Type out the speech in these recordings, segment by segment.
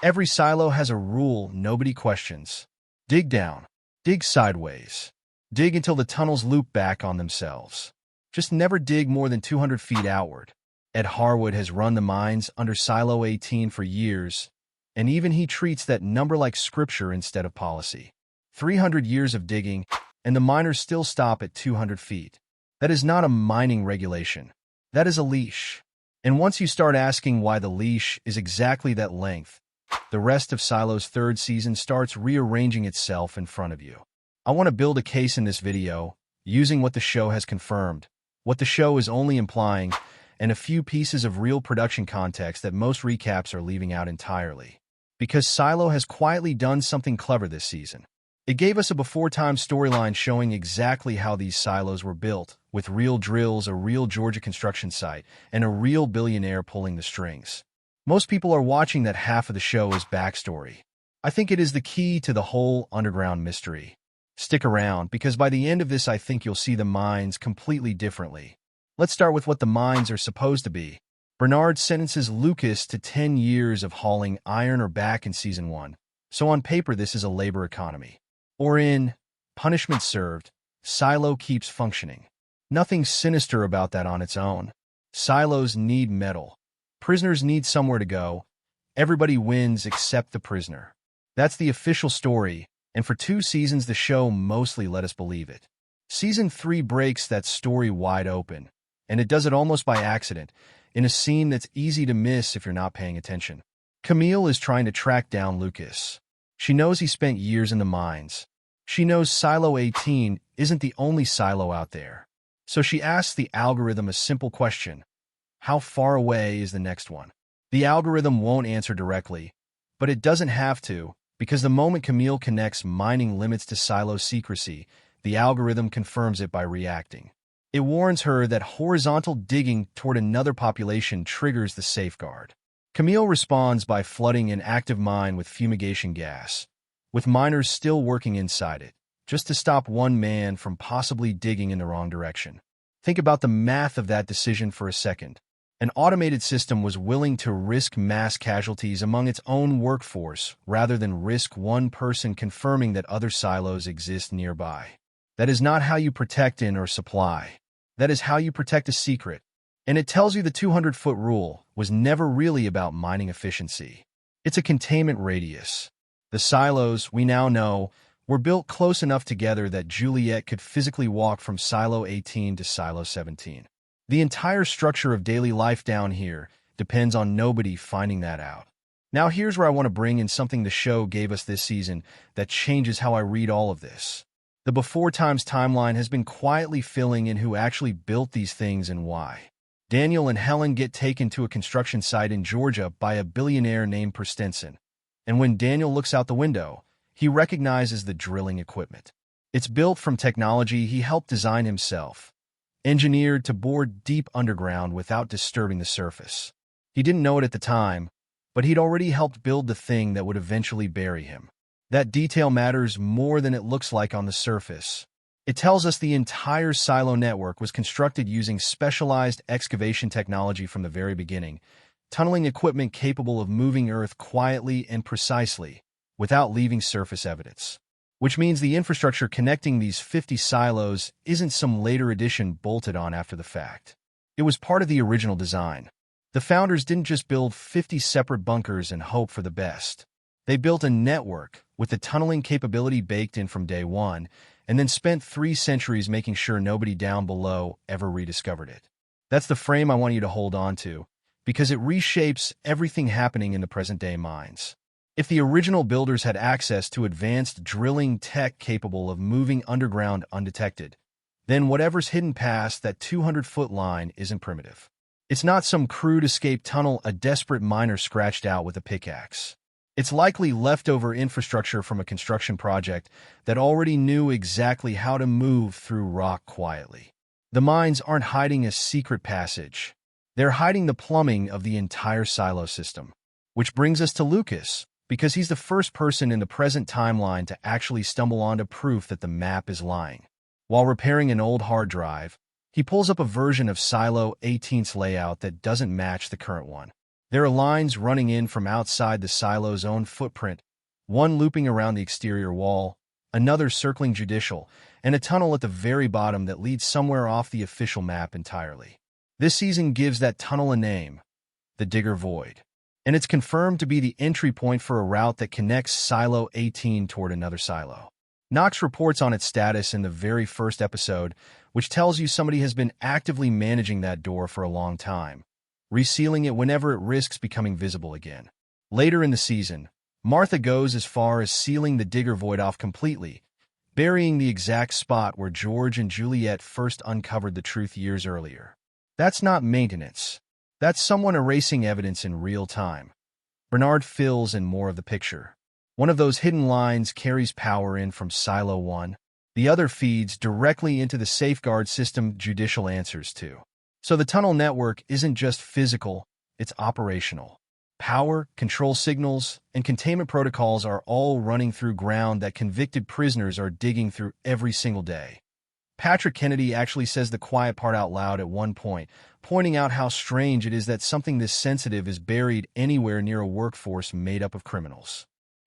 Every silo has a rule nobody questions. Dig down. Dig sideways. Dig until the tunnels loop back on themselves. Just never dig more than 200 feet outward. Ed Harwood has run the mines under Silo 18 for years, and even he treats that number like scripture instead of policy. 300 years of digging, and the miners still stop at 200 feet. That is not a mining regulation. That is a leash. And once you start asking why the leash is exactly that length, the rest of Silo's third season starts rearranging itself in front of you. I want to build a case in this video, using what the show has confirmed, what the show is only implying, and a few pieces of real production context that most recaps are leaving out entirely. Because Silo has quietly done something clever this season. It gave us a before-time storyline showing exactly how these silos were built, with real drills, a real Georgia construction site, and a real billionaire pulling the strings. Most people are watching that half of the show as backstory. I think it is the key to the whole underground mystery. Stick around, because by the end of this I think you'll see the mines completely differently. Let's start with what the mines are supposed to be. Bernard sentences Lucas to 10 years of hauling iron ore back in Season 1, so on paper this is a labor economy. Or in punishment served, Silo keeps functioning. Nothing sinister about that on its own. Silos need metal. Prisoners need somewhere to go. Everybody wins except the prisoner. That's the official story, and for 2 seasons the show mostly let us believe it. Season 3 breaks that story wide open, and it does it almost by accident, in a scene that's easy to miss if you're not paying attention. Camille is trying to track down Lucas. She knows he spent years in the mines. She knows Silo 18 isn't the only silo out there. So she asks the algorithm a simple question. How far away is the next one? The algorithm won't answer directly, but it doesn't have to, because the moment Camille connects mining limits to silo secrecy, the algorithm confirms it by reacting. It warns her that horizontal digging toward another population triggers the safeguard. Camille responds by flooding an active mine with fumigation gas, with miners still working inside it, just to stop one man from possibly digging in the wrong direction. Think about the math of that decision for a second. An automated system was willing to risk mass casualties among its own workforce rather than risk one person confirming that other silos exist nearby. That is not how you protect in or supply. That is how you protect a secret. And it tells you the 200-foot rule was never really about mining efficiency. It's a containment radius. The silos, we now know, were built close enough together that Juliet could physically walk from Silo 18 to Silo 17. The entire structure of daily life down here depends on nobody finding that out. Now here's where I want to bring in something the show gave us this season that changes how I read all of this. The Before Times timeline has been quietly filling in who actually built these things and why. Daniel and Helen get taken to a construction site in Georgia by a billionaire named Perstenson. And when Daniel looks out the window, he recognizes the drilling equipment. It's built from technology he helped design himself, engineered to bore deep underground without disturbing the surface. He didn't know it at the time, but he'd already helped build the thing that would eventually bury him. That detail matters more than it looks like on the surface. It tells us the entire silo network was constructed using specialized excavation technology from the very beginning, tunneling equipment capable of moving earth quietly and precisely, without leaving surface evidence. Which means the infrastructure connecting these 50 silos isn't some later addition bolted on after the fact. It was part of the original design. The founders didn't just build 50 separate bunkers and hope for the best. They built a network with the tunneling capability baked in from day one, and then spent 3 centuries making sure nobody down below ever rediscovered it. That's the frame I want you to hold on to, because it reshapes everything happening in the present-day mines. If the original builders had access to advanced drilling tech capable of moving underground undetected, then whatever's hidden past that 200-foot line isn't primitive. It's not some crude escape tunnel a desperate miner scratched out with a pickaxe. It's likely leftover infrastructure from a construction project that already knew exactly how to move through rock quietly. The mines aren't hiding a secret passage. They're hiding the plumbing of the entire silo system. Which brings us to Lucas, because he's the first person in the present timeline to actually stumble onto proof that the map is lying. While repairing an old hard drive, he pulls up a version of Silo 18's layout that doesn't match the current one. There are lines running in from outside the silo's own footprint, one looping around the exterior wall, another circling judicial, and a tunnel at the very bottom that leads somewhere off the official map entirely. This season gives that tunnel a name, the Digger Void, and it's confirmed to be the entry point for a route that connects Silo 18 toward another silo. Knox reports on its status in the very first episode, which tells you somebody has been actively managing that door for a long time, resealing it whenever it risks becoming visible again. Later in the season, Martha goes as far as sealing the Digger Void off completely, burying the exact spot where George and Juliet first uncovered the truth years earlier. That's not maintenance. That's someone erasing evidence in real time. Bernard fills in more of the picture. One of those hidden lines carries power in from Silo 1. The other feeds directly into the safeguard system Judicial answers to. So the tunnel network isn't just physical, it's operational. Power, control signals, and containment protocols are all running through ground that convicted prisoners are digging through every single day. Patrick Kennedy actually says the quiet part out loud at one point, pointing out how strange it is that something this sensitive is buried anywhere near a workforce made up of criminals.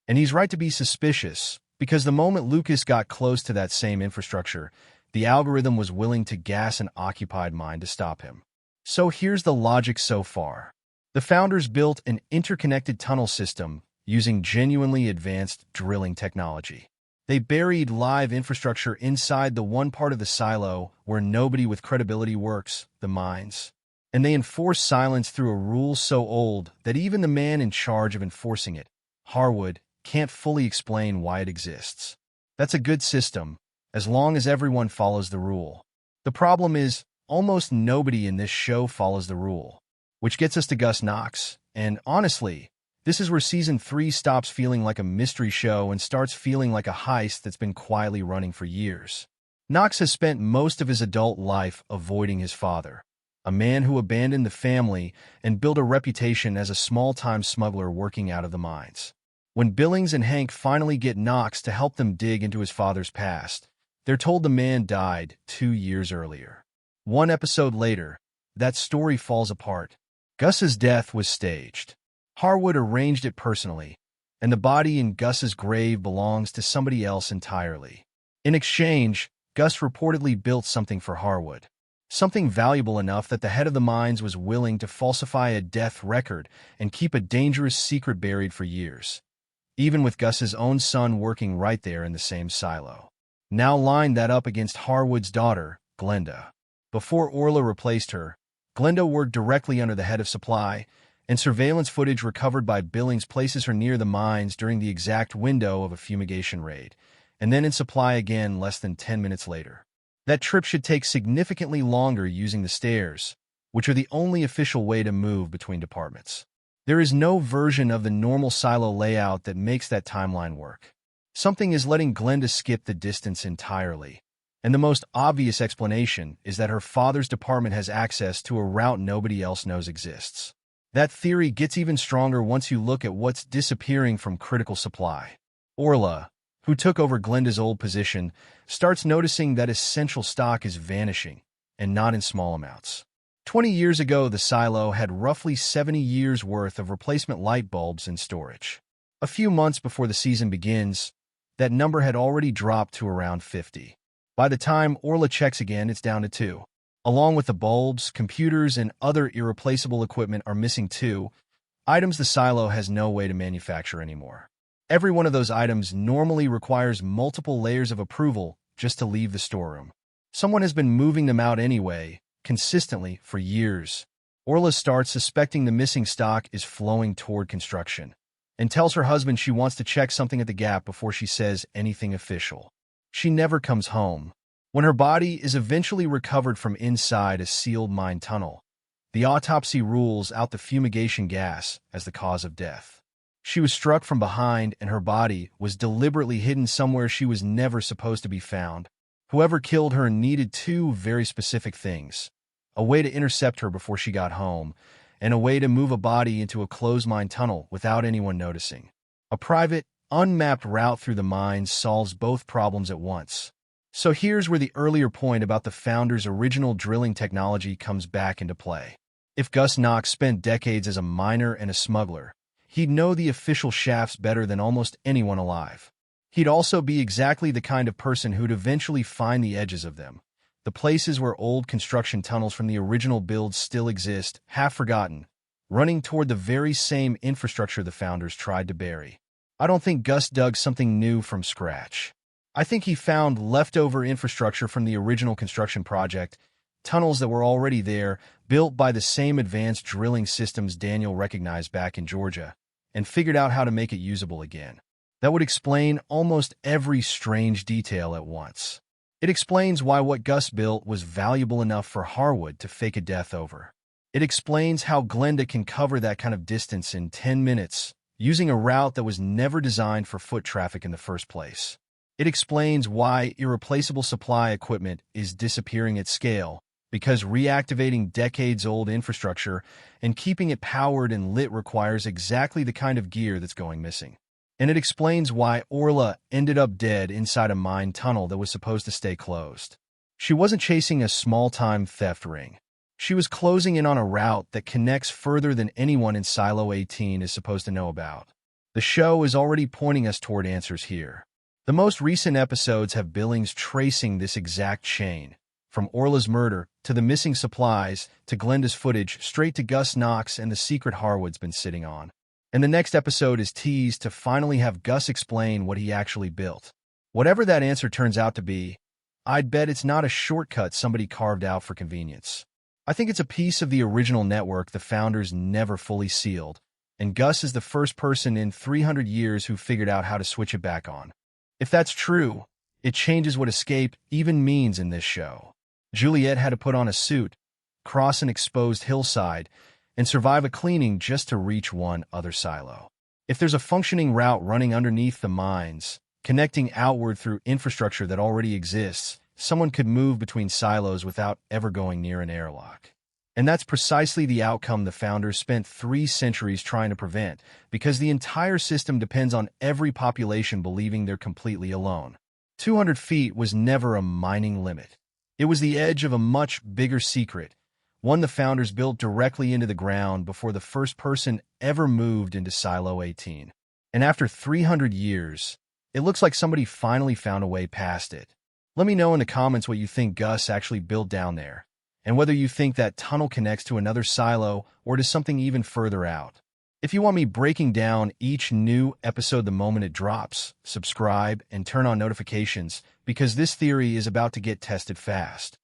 And he's right to be suspicious, because the moment Lucas got close to that same infrastructure, the algorithm was willing to gas an occupied mine to stop him. So here's the logic so far. The founders built an interconnected tunnel system using genuinely advanced drilling technology. They buried live infrastructure inside the one part of the silo where nobody with credibility works, the mines. And they enforce silence through a rule so old that even the man in charge of enforcing it, Harwood, can't fully explain why it exists. That's a good system, as long as everyone follows the rule. The problem is, almost nobody in this show follows the rule. Which gets us to Gus Knox, and honestly, this is where Season 3 stops feeling like a mystery show and starts feeling like a heist that's been quietly running for years. Knox has spent most of his adult life avoiding his father, a man who abandoned the family and built a reputation as a small-time smuggler working out of the mines. When Billings and Hank finally get Knox to help them dig into his father's past, they're told the man died 2 years earlier. One episode later, that story falls apart. Gus's death was staged. Harwood arranged it personally, and the body in Gus's grave belongs to somebody else entirely. In exchange, Gus reportedly built something for Harwood. Something valuable enough that the head of the mines was willing to falsify a death record and keep a dangerous secret buried for years, even with Gus's own son working right there in the same silo. Now line that up against Harwood's daughter, Glenda. Before Orla replaced her, Glenda worked directly under the head of supply, and surveillance footage recovered by Billings places her near the mines during the exact window of a fumigation raid, and then in supply again less than 10 minutes later. That trip should take significantly longer using the stairs, which are the only official way to move between departments. There is no version of the normal silo layout that makes that timeline work. Something is letting Glenda skip the distance entirely. And the most obvious explanation is that her father's department has access to a route nobody else knows exists. That theory gets even stronger once you look at what's disappearing from critical supply. Orla, who took over Glenda's old position, starts noticing that essential stock is vanishing, and not in small amounts. 20 years ago, the silo had roughly 70 years' worth of replacement light bulbs in storage. A few months before the season begins, that number had already dropped to around 50. By the time Orla checks again, it's down to 2. Along with the bulbs, computers, and other irreplaceable equipment are missing too, items the silo has no way to manufacture anymore. Every one of those items normally requires multiple layers of approval just to leave the storeroom. Someone has been moving them out anyway, consistently, for years. Orla starts suspecting the missing stock is flowing toward construction, and tells her husband she wants to check something at the Gap before she says anything official. She never comes home. When her body is eventually recovered from inside a sealed mine tunnel, the autopsy rules out the fumigation gas as the cause of death. She was struck from behind, and her body was deliberately hidden somewhere she was never supposed to be found. Whoever killed her needed 2 very specific things: a way to intercept her before she got home, and a way to move a body into a closed mine tunnel without anyone noticing. A private, unmapped route through the mines solves both problems at once. So here's where the earlier point about the founders' original drilling technology comes back into play. If Gus Knox spent decades as a miner and a smuggler, he'd know the official shafts better than almost anyone alive. He'd also be exactly the kind of person who'd eventually find the edges of them, the places where old construction tunnels from the original builds still exist, half forgotten, running toward the very same infrastructure the founders tried to bury. I don't think Gus dug something new from scratch. I think he found leftover infrastructure from the original construction project, tunnels that were already there, built by the same advanced drilling systems Daniel recognized back in Georgia, and figured out how to make it usable again. That would explain almost every strange detail at once. It explains why what Gus built was valuable enough for Harwood to fake a death over. It explains how Glenda can cover that kind of distance in 10 minutes, using a route that was never designed for foot traffic in the first place. It explains why irreplaceable supply equipment is disappearing at scale, because reactivating decades-old infrastructure and keeping it powered and lit requires exactly the kind of gear that's going missing. And it explains why Orla ended up dead inside a mine tunnel that was supposed to stay closed. She wasn't chasing a small-time theft ring. She was closing in on a route that connects further than anyone in Silo 18 is supposed to know about. The show is already pointing us toward answers here. The most recent episodes have Billings tracing this exact chain, from Orla's murder, to the missing supplies, to Glenda's footage, straight to Gus Knox and the secret Harwood's been sitting on. And the next episode is teased to finally have Gus explain what he actually built. Whatever that answer turns out to be, I'd bet it's not a shortcut somebody carved out for convenience. I think it's a piece of the original network the founders never fully sealed, and Gus is the first person in 300 years who figured out how to switch it back on. If that's true, it changes what escape even means in this show. Juliet had to put on a suit, cross an exposed hillside, and survive a cleaning just to reach one other silo. If there's a functioning route running underneath the mines, connecting outward through infrastructure that already exists, someone could move between silos without ever going near an airlock. And that's precisely the outcome the founders spent 3 centuries trying to prevent, because the entire system depends on every population believing they're completely alone. 200 feet was never a mining limit. It was the edge of a much bigger secret, one the founders built directly into the ground before the first person ever moved into Silo 18. And after 300 years, it looks like somebody finally found a way past it. Let me know in the comments what you think Gus actually built down there, and whether you think that tunnel connects to another silo or to something even further out. If you want me breaking down each new episode the moment it drops, subscribe and turn on notifications, because this theory is about to get tested fast.